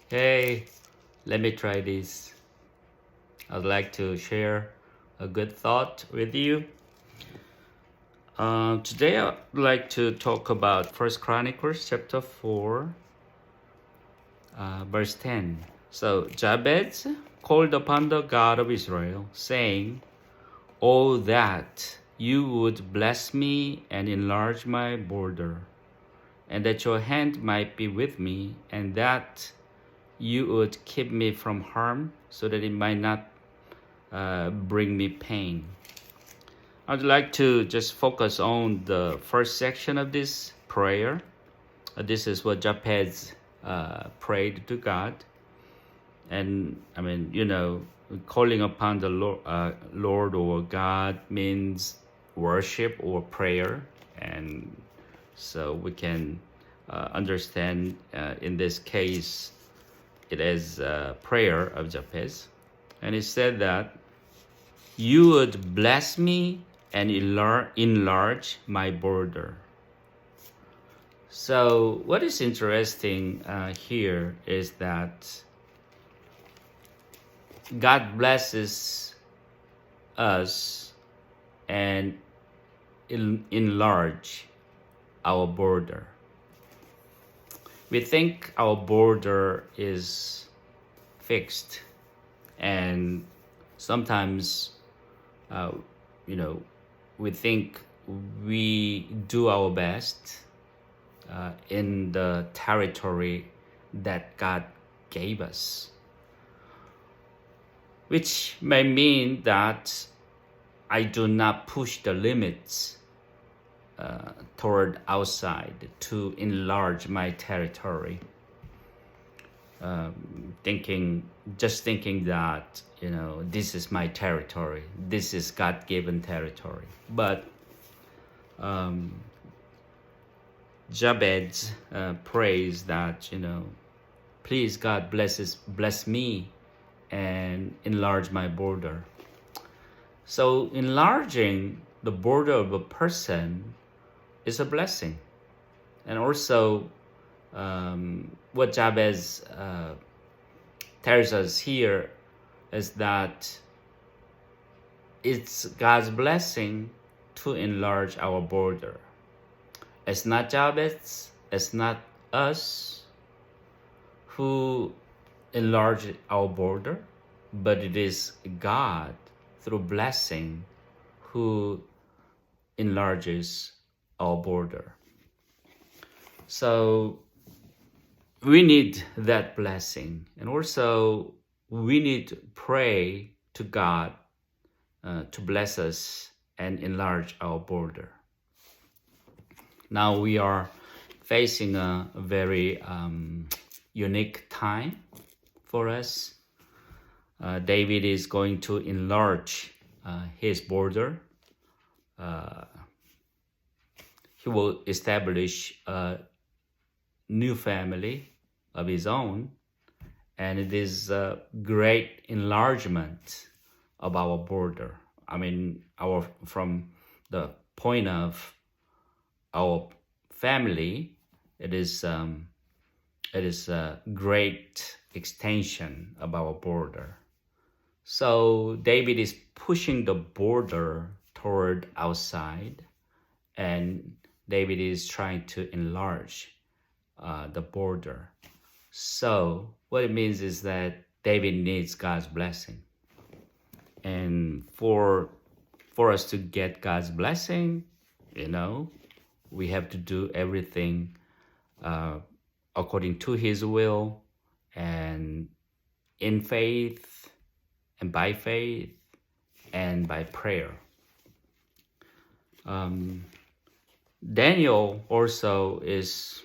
Hey, let me try this. I'd like to share a good thought with you. Today I'd like to talk about First Chronicles chapter 4, verse 10. So Jabez called upon the God of Israel, saying, "Oh, that you would bless me and enlarge my border, and that your hand might be with me, and that you would keep me from harm, so that it might not bring me pain." I'd like to just focus on the first section of this prayer. This is what Jabez prayed to God. And calling upon the Lord or God means worship or prayer. And so we can understand in this case, it is a prayer of Jabez. And he said that you would bless me and enlarge my border. So what is interesting here is that God blesses us and enlarge our border. We think our border is fixed, and sometimes uh, we think we do our best in the territory that God gave us, which may mean that I do not push the limits toward outside to enlarge my territory. Thinking that this is my territory, this is God-given territory. But Jabez prays that please God bless me and enlarge my border. So enlarging the border of a person is a blessing. And also what Jabez tells us here is that it's God's blessing to enlarge our border. It's not Jabez, it's not us who enlarge our border, but it is God through blessing who enlarges our border. So we need that blessing, and also we need to pray to God to bless us and enlarge our border. Now we are facing a very unique time for us. David is going to enlarge his border. He will establish a new family of his own, and it is a great enlargement of our border. From the point of our family, it is a great extension of our border. So David is pushing the border toward outside, and David is trying to enlarge the border. So what it means is that David needs God's blessing. And for us to get God's blessing, we have to do everything according to his will, and in faith, and by faith, and by prayer. Daniel also is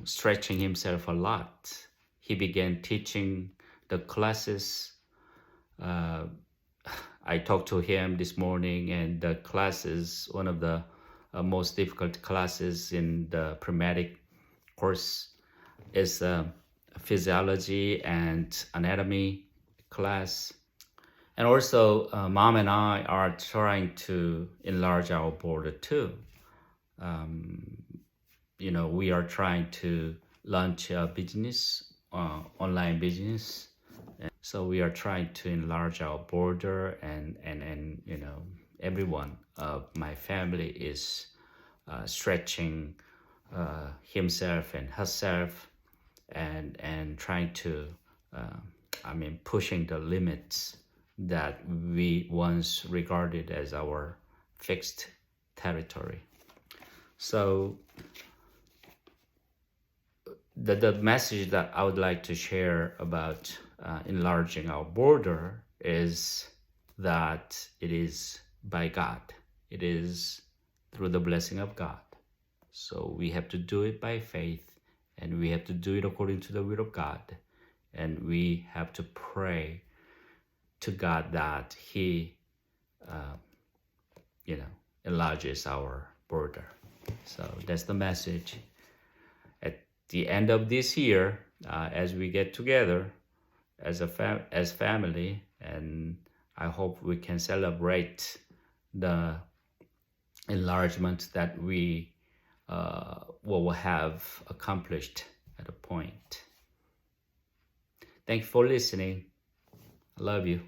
stretching himself a lot. He began teaching the classes. I talked to him this morning, and the class is one of the most difficult classes in the pre-medic course. Is physiology and anatomy class. And also mom and I are trying to enlarge our border too. We are trying to launch a business online business. So we are trying to enlarge our border, and you know, everyone of my family is stretching himself and herself, and trying to pushing the limits that we once regarded as our fixed territory. So the message that I would like to share about enlarging our border is that it is by God. It is through the blessing of God. So we have to do it by faith, and we have to do it according to the will of God. And we have to pray to God that He, enlarges our border. So that's the message. At the end of this year, as we get together as as family, and I hope we can celebrate the enlargement that we will have accomplished at a point. Thank you for listening. I love you.